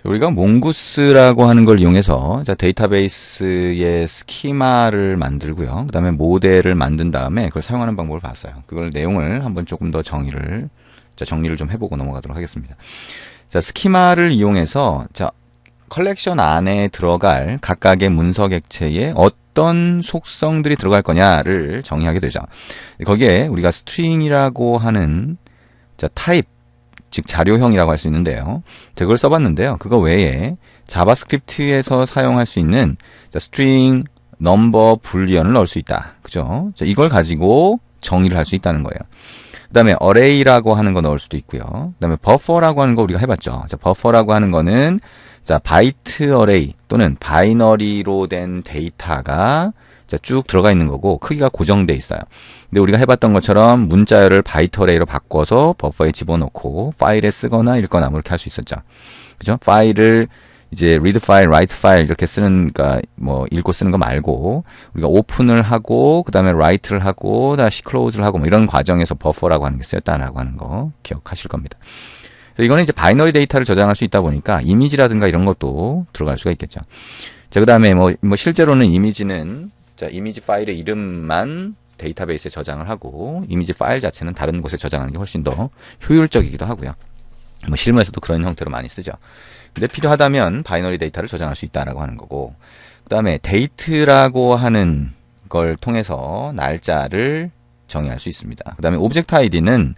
우리가 몽구스라고 하는 걸 이용해서 데이터베이스의 스키마를 만들고요. 그 다음에 모델을 만든 다음에 그걸 사용하는 방법을 봤어요. 그걸 내용을 한번 조금 더 정리를 좀 해보고 넘어가도록 하겠습니다. 자, 스키마를 이용해서 컬렉션 안에 들어갈 각각의 문서 객체에 어떤 속성들이 들어갈 거냐를 정의하게 되죠. 거기에 우리가 스트링이라고 하는 타입, 즉 자료형이라고 할 수 있는데요. 그걸 써봤는데요. 그거 외에 자바스크립트에서 사용할 수 있는 스트링, 넘버, 불리언을 넣을 수 있다. 그죠? 이걸 가지고 정의를 할 수 있다는 거예요. 그 다음에 array라고 하는 거 넣을 수도 있고요. 그 다음에 buffer라고 하는 거 우리가 해봤죠. buffer라고 하는 거는 바이트 어레이 또는 바이너리로 된 데이터가 쭉 들어가 있는 거고 크기가 고정돼 있어요. 근데 우리가 해봤던 것처럼 문자열을 바이트 어레이로 바꿔서 버퍼에 집어넣고 파일에 쓰거나 읽거나 뭐 이렇게 할 수 있었죠. 그죠? 파일을 이제 read 파일, write 파일 이렇게 쓰는, 그러니까 뭐 읽고 쓰는 거 말고 우리가 오픈을 하고 그 다음에 write를 하고 다시 close를 하고 뭐 이런 과정에서 버퍼라고 하는 게 쓰였다라고 하는 거 기억하실 겁니다. 이거는 이제 바이너리 데이터를 저장할 수 있다 보니까 이미지라든가 이런 것도 들어갈 수가 있겠죠. 자, 그 다음에 뭐 실제로는 이미지는 이미지 파일의 이름만 데이터베이스에 저장을 하고 이미지 파일 자체는 다른 곳에 저장하는 게 훨씬 더 효율적이기도 하고요. 뭐 실무에서도 그런 형태로 많이 쓰죠. 근데 필요하다면 바이너리 데이터를 저장할 수 있다라고 하는 거고, 그 다음에 date라고 하는 걸 통해서 날짜를 정의할 수 있습니다. 그 다음에 오브젝트 아이디는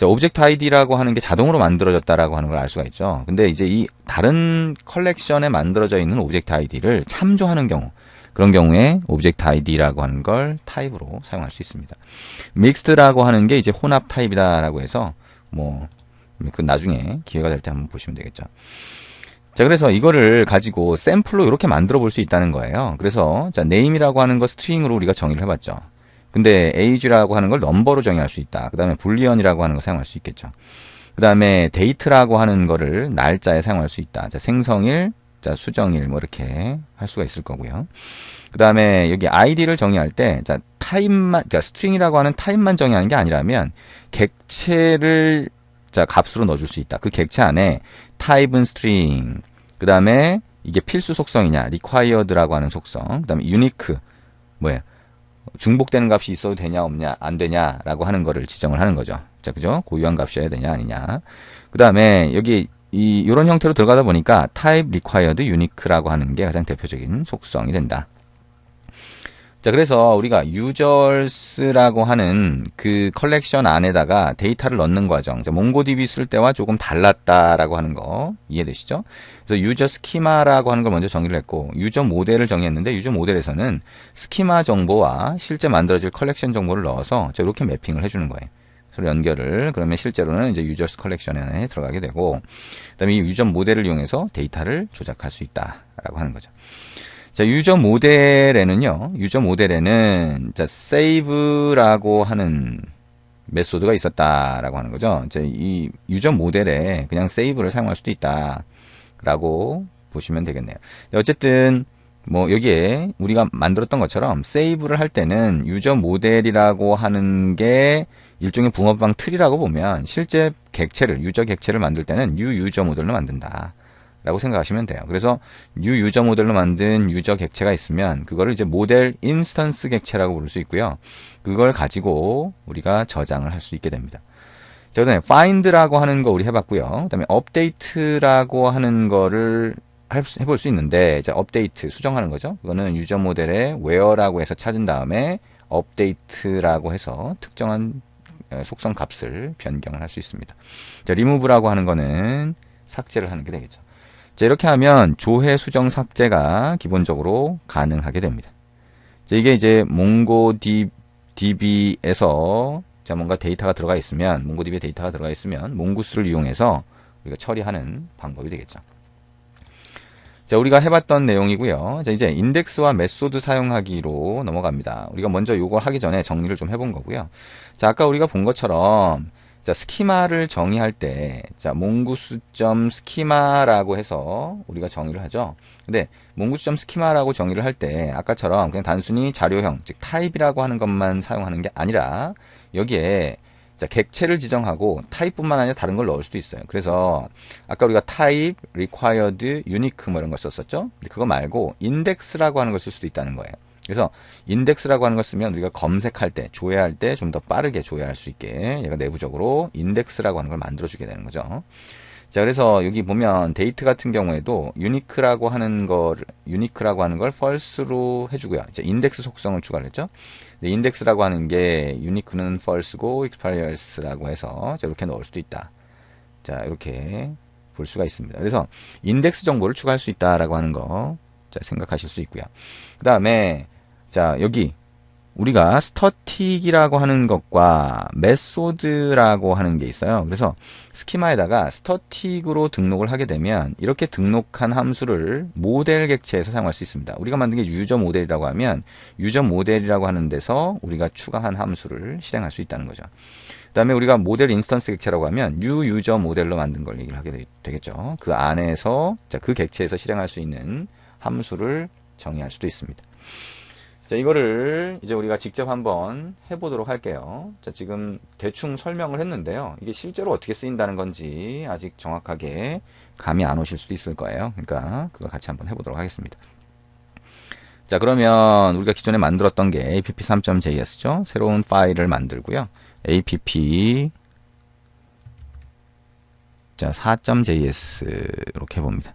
오브젝트 아이디라고 하는 게 자동으로 만들어졌다라고 하는 걸 알 수가 있죠. 근데 이제 이 다른 컬렉션에 만들어져 있는 오브젝트 아이디를 참조하는 경우, 그런 경우에 오브젝트 아이디라고 하는 걸 타입으로 사용할 수 있습니다. 믹스드라고 하는 게 이제 혼합 타입이다라고 해서 그 나중에 기회가 될 때 한번 보시면 되겠죠. 자, 그래서 이거를 가지고 샘플로 이렇게 만들어 볼 수 있다는 거예요. 그래서 name이라고 하는 거 스트링으로 우리가 정의를 해봤죠. 근데 age라고 하는 걸 넘버로 정의할 수 있다. 그 다음에 불리언이라고 하는 거 사용할 수 있겠죠. 그 다음에 date라고 하는 거를 날짜에 사용할 수 있다. 생성일, 수정일 뭐 이렇게 할 수가 있을 거고요. 그 다음에 여기 id를 정의할 때 타입만, 스트링이라고 하는 타입만 정의하는 게 아니라면 객체를 값으로 넣어줄 수 있다. 그 객체 안에 타입은 string, 그 다음에 이게 필수 속성이냐, required라고 하는 속성, 그 다음에 unique, 중복되는 값이 있어도 되냐 없냐 안 되냐라고 하는 거를 지정을 하는 거죠. 그죠? 고유한 값이어야 되냐 아니냐. 그 다음에 여기 이런 형태로 들어가다 보니까 type required unique라고 하는 게 가장 대표적인 속성이 된다. 자, 그래서 우리가 users라고 하는 그 컬렉션 안에다가 데이터를 넣는 과정, 몽고DB 쓸 때와 조금 달랐다라고 하는 거 이해되시죠? 그래서 유저 스키마라고 하는 걸 먼저 정의를 했고, 유저 모델을 정의했는데, 유저 모델에서는 스키마 정보와 실제 만들어질 컬렉션 정보를 넣어서 이렇게 매핑을 해주는 거예요. 서로 연결을, 그러면 실제로는 이제 유저스 컬렉션 안에 들어가게 되고, 그 다음에 이 유저 모델을 이용해서 데이터를 조작할 수 있다라고 하는 거죠. 자, 유저 모델에는 save라고 하는 메소드가 있었다라고 하는 거죠. 이 유저 모델에 그냥 save를 사용할 수도 있다라고 보시면 되겠네요. 어쨌든 여기에 우리가 만들었던 것처럼 save를 할 때는 유저 모델이라고 하는 게 일종의 붕어빵 틀이라고 보면 실제 유저 객체를 만들 때는 new 유저 모델로 만든다. 라고 생각하시면 돼요. 그래서 new 유저 모델로 만든 유저 객체가 있으면 그거를 이제 모델 인스턴스 객체라고 부를 수 있고요. 그걸 가지고 우리가 저장을 할 수 있게 됩니다. 자, 그다음에 find라고 하는 거 우리 해봤고요. 그다음에 update라고 하는 거를 해볼 수 있는데, update 수정하는 거죠. 그거는 유저 모델에 where라고 해서 찾은 다음에 update라고 해서 특정한 속성 값을 변경을 할 수 있습니다. 자, remove라고 하는 거는 삭제를 하는 게 되겠죠. 자, 이렇게 하면 조회, 수정, 삭제가 기본적으로 가능하게 됩니다. 자, 이게 이제 몽고DB에서 뭔가 데이터가 들어가 있으면, 몽고DB에 데이터가 들어가 있으면 몽구스를 이용해서 우리가 처리하는 방법이 되겠죠. 자, 우리가 해봤던 내용이고요. 자, 이제 인덱스와 메소드 사용하기로 넘어갑니다. 우리가 먼저 이거 하기 전에 정리를 좀 해본 거고요. 자, 아까 우리가 본 것처럼 스키마를 정의할 때, mongoose.schema라고 해서 우리가 정의를 하죠. 근데 mongoose.schema라고 정의를 할 때 아까처럼 그냥 단순히 자료형, 즉 타입이라고 하는 것만 사용하는 게 아니라 여기에 자, 객체를 지정하고 타입뿐만 아니라 다른 걸 넣을 수도 있어요. 그래서 아까 우리가 타입, required, unique 뭐 이런 걸 썼었죠. 근데 그거 말고 index라고 하는 걸 쓸 수도 있다는 거예요. 그래서 index라고 하는 걸 쓰면 우리가 검색할 때, 조회할 때 좀 더 빠르게 조회할 수 있게 얘가 내부적으로 index라고 하는 걸 만들어주게 되는 거죠. 자, 그래서 여기 보면 데이트 같은 경우에도 unique라고 하는 걸 false로 해주고요. 이제 인덱스 속성을 추가를 했죠. 네, index라고 하는 게 unique는 false고 expiras라고 해서 이렇게 넣을 수도 있다. 자, 이렇게 볼 수가 있습니다. 그래서 인덱스 정보를 추가할 수 있다라고 하는 거, 자, 생각하실 수 있고요. 그 다음에 자, 여기 우리가 스터틱이라고 하는 것과 메소드라고 하는 게 있어요. 그래서 스키마에다가 스터틱으로 등록을 하게 되면 이렇게 등록한 함수를 모델 객체에서 사용할 수 있습니다. 우리가 만든 게 유저 모델이라고 하면 유저 모델이라고 하는 데서 우리가 추가한 함수를 실행할 수 있다는 거죠. 그 다음에 우리가 모델 인스턴스 객체라고 하면 뉴 유저 모델로 만든 걸 얘기를 하게 되겠죠. 그 안에서 그 객체에서 실행할 수 있는 함수를 정의할 수도 있습니다. 자, 이거를 이제 우리가 직접 한번 해보도록 할게요. 자, 지금 대충 설명을 했는데요. 이게 실제로 어떻게 쓰인다는 건지 아직 정확하게 감이 안 오실 수도 있을 거예요. 그러니까 그거 같이 한번 해보도록 하겠습니다. 자, 그러면 우리가 기존에 만들었던 게 app3.js죠. 새로운 파일을 만들고요. app 자, 4.js 이렇게 해봅니다.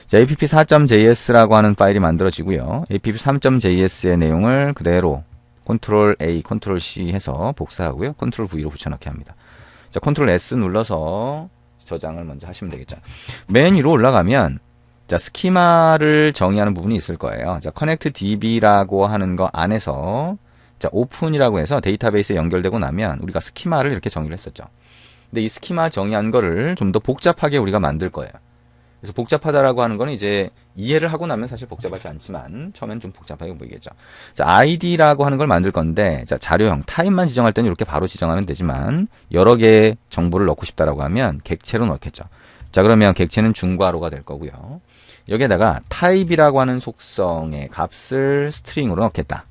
자, app4.js라고 하는 파일이 만들어지고요. app3.js의 내용을 그대로 Ctrl A, Ctrl C 해서 복사하고요. Ctrl V로 붙여넣기 합니다. 자, Ctrl S 눌러서 저장을 먼저 하시면 되겠죠. 맨 위로 올라가면 자, 스키마를 정의하는 부분이 있을 거예요. 자, connectDB라고 하는 거 안에서 자, 오픈이라고 해서 데이터베이스에 연결되고 나면 우리가 스키마를 이렇게 정의를 했었죠. 근데 이 스키마 정의한 거를 좀 더 복잡하게 우리가 만들 거예요. 그래서 복잡하다라고 하는 거는 이제 이해를 하고 나면 사실 복잡하지 않지만 처음엔 좀 복잡하게 보이겠죠. 자, id라고 하는 걸 만들 건데 자, 자료형 타입만 지정할 때는 이렇게 바로 지정하면 되지만 여러 개의 정보를 넣고 싶다라고 하면 객체로 넣겠죠. 자, 그러면 객체는 중괄호가 될 거고요. 여기에다가 타입이라고 하는 속성의 값을 스트링으로 넣겠다.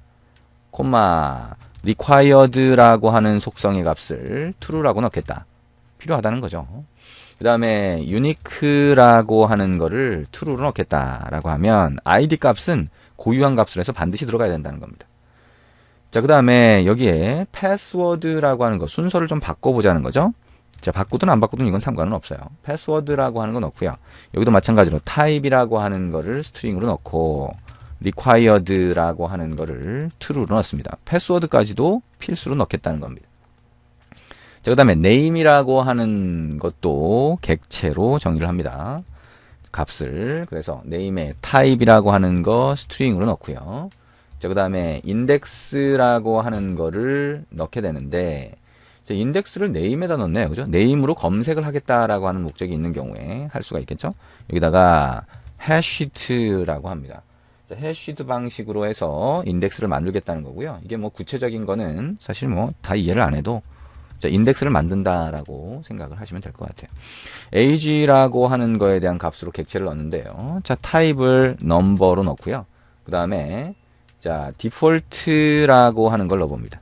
콤마 required라고 하는 속성의 값을 true라고 넣겠다. 필요하다는 거죠. 그 다음에 unique라고 하는 거를 true로 넣겠다라고 하면 id 값은 고유한 값으로 해서 반드시 들어가야 된다는 겁니다. 자, 그 다음에 여기에 password라고 하는 거 순서를 좀 바꿔보자는 거죠. 자, 바꾸든 안 바꾸든 이건 상관은 없어요. password라고 하는 거 넣고요. 여기도 마찬가지로 type이라고 하는 거를 string으로 넣고 required라고 하는 거를 true로 넣습니다. password까지도 필수로 넣겠다는 겁니다. 자, 그 다음에 name이라고 하는 것도 객체로 정의를 합니다. 값을. 그래서 name의 type이라고 하는 거 string으로 넣고요. 자, 그 다음에 index라고 하는 거를 넣게 되는데 자, index를 name에다 넣네요. 그죠? name으로 검색을 하겠다라고 하는 목적이 있는 경우에 할 수가 있겠죠? 여기다가 hashed라고 합니다. 자, hashed 방식으로 해서 인덱스를 만들겠다는 거고요. 이게 뭐 구체적인 거는 사실 뭐 다 이해를 안 해도 자, 인덱스를 만든다라고 생각을 하시면 될 것 같아요. age라고 하는 거에 대한 값으로 객체를 넣는데요. 자, 타입을 number로 넣고요. 그 다음에 자, default라고 하는 걸 넣어봅니다.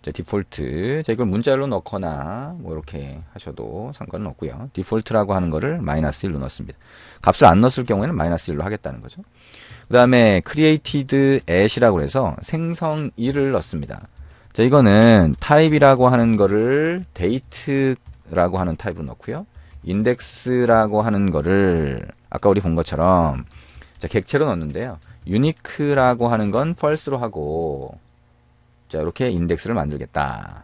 자, 디폴트. 자, 이걸 문자열로 넣거나 뭐 이렇게 하셔도 상관은 없고요. 디폴트라고 하는 거를 -1로 넣습니다. 값을 안 넣었을 경우에는 -1로 하겠다는 거죠. 그 다음에 created at이라고 해서 생성 1을 넣습니다. 자, 이거는 타입이라고 하는 거를 date라고 하는 타입으로 넣고요. index라고 하는 거를 아까 우리 본 것처럼 자, 객체로 넣는데요. unique라고 하는 건 false로 하고 자, 이렇게 인덱스를 만들겠다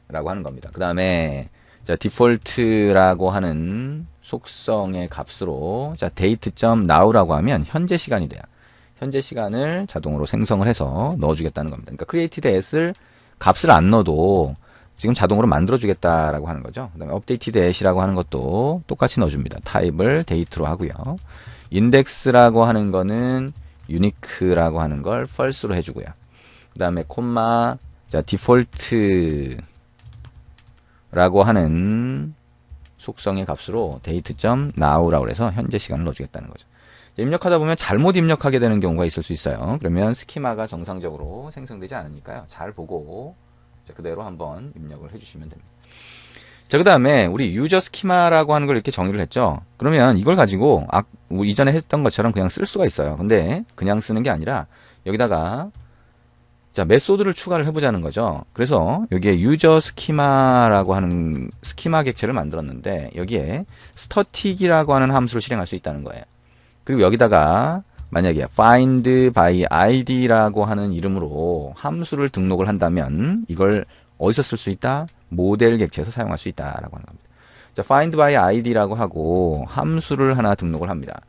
라고 하는 겁니다. 그 다음에 자, default라고 하는 속성의 값으로 자, date.now라고 하면 현재 시간이 돼요. 현재 시간을 자동으로 생성을 해서 넣어주겠다는 겁니다. 그러니까 created at을 값을 안 넣어도 지금 자동으로 만들어주겠다라고 하는 거죠. 그 다음에 updated at이라고 하는 것도 똑같이 넣어줍니다. 타입을 date로 하고요. index라고 하는 거는 unique라고 하는 걸 false로 해주고요. 그 다음에 콤마 자, default라고 하는 속성의 값으로 date.now라고 해서 현재 시간을 넣어주겠다는 거죠. 입력하다 보면 잘못 입력하게 되는 경우가 있을 수 있어요. 그러면 스키마가 정상적으로 생성되지 않으니까요. 잘 보고 자, 그대로 한번 입력을 해주시면 됩니다. 자, 그 다음에 우리 유저 스키마라고 하는 걸 이렇게 정의를 했죠. 그러면 이걸 가지고 이전에 했던 것처럼 그냥 쓸 수가 있어요. 근데 그냥 쓰는 게 아니라 여기다가 자, 메소드를 추가를 해보자는 거죠. 그래서 여기에 유저 스키마라고 하는 스키마 객체를 만들었는데 여기에 스터틱이라고 하는 함수를 실행할 수 있다는 거예요. 그리고 여기다가 만약에 find by id라고 하는 이름으로 함수를 등록을 한다면 이걸 어디서 쓸 수 있다? 모델 객체에서 사용할 수 있다라고 하는 겁니다. 자, find by id라고 하고 함수를 하나 등록을 합니다.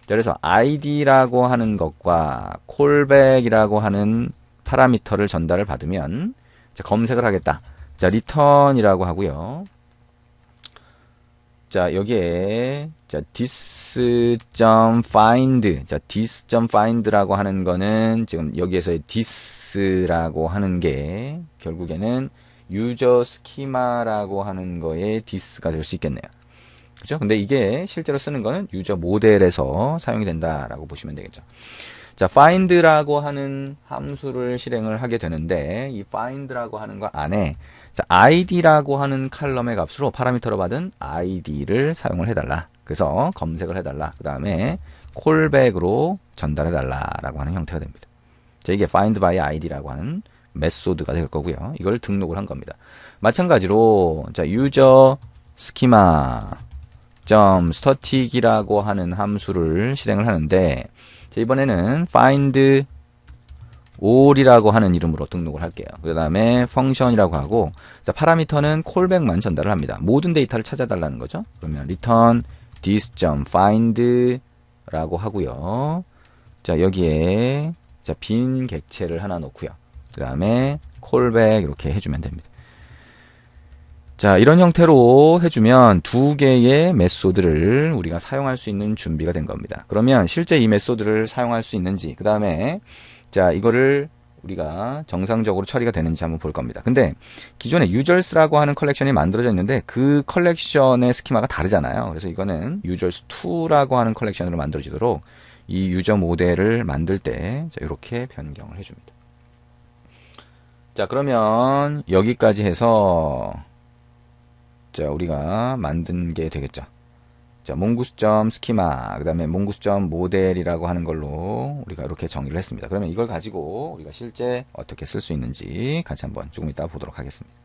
자, 그래서 id라고 하는 것과 callback이라고 하는 파라미터를 전달을 받으면 자, 검색을 하겠다. 자, return이라고 하고요. 자, 여기에 자, this.find 자, this.find라고 하는 거는 지금 여기에서의 this라고 하는 게 결국에는 유저 스키마라고 하는 거에 this가 될 수 있겠네요. 그죠? 근데 이게 실제로 쓰는 거는 유저 모델에서 사용이 된다라고 보시면 되겠죠. 자, find라고 하는 함수를 실행을 하게 되는데 이 find라고 하는 거 안에 자, id라고 하는 칼럼의 값으로 파라미터로 받은 id를 사용을 해달라. 그래서 검색을 해달라. 그 다음에 callback으로 전달해달라라고 하는 형태가 됩니다. 자, 이게 find by id라고 하는 메소드가 될 거고요. 이걸 등록을 한 겁니다. 마찬가지로 자, user schema static이라고 하는 함수를 실행을 하는데 자, 이번에는 find all이라고 하는 이름으로 등록을 할게요. 그 다음에 function이라고 하고 자, 파라미터는 callback만 전달을 합니다. 모든 데이터를 찾아달라는 거죠. 그러면 return this.find 라고 하고요. 자, 여기에 자, 빈 객체를 하나 놓고요. 그 다음에 callback 이렇게 해주면 됩니다. 자, 이런 형태로 해주면 두 개의 메소드를 우리가 사용할 수 있는 준비가 된 겁니다. 그러면 실제 이 메소드를 사용할 수 있는지, 그 다음에 자, 이거를 우리가 정상적으로 처리가 되는지 한번 볼 겁니다. 근데 기존에 users라고 하는 컬렉션이 만들어져 있는데 그 컬렉션의 스키마가 다르잖아요. 그래서 이거는 users2라고 하는 컬렉션으로 만들어지도록 이 유저 모델을 만들 때 자, 이렇게 변경을 해줍니다. 자, 그러면 여기까지 해서 자, 우리가 만든 게 되겠죠. 자, mongoose.schema, 그 다음에 mongoose.model이라고 하는 걸로 우리가 이렇게 정의를 했습니다. 그러면 이걸 가지고 우리가 실제 어떻게 쓸 수 있는지 같이 한번 조금 이따 보도록 하겠습니다.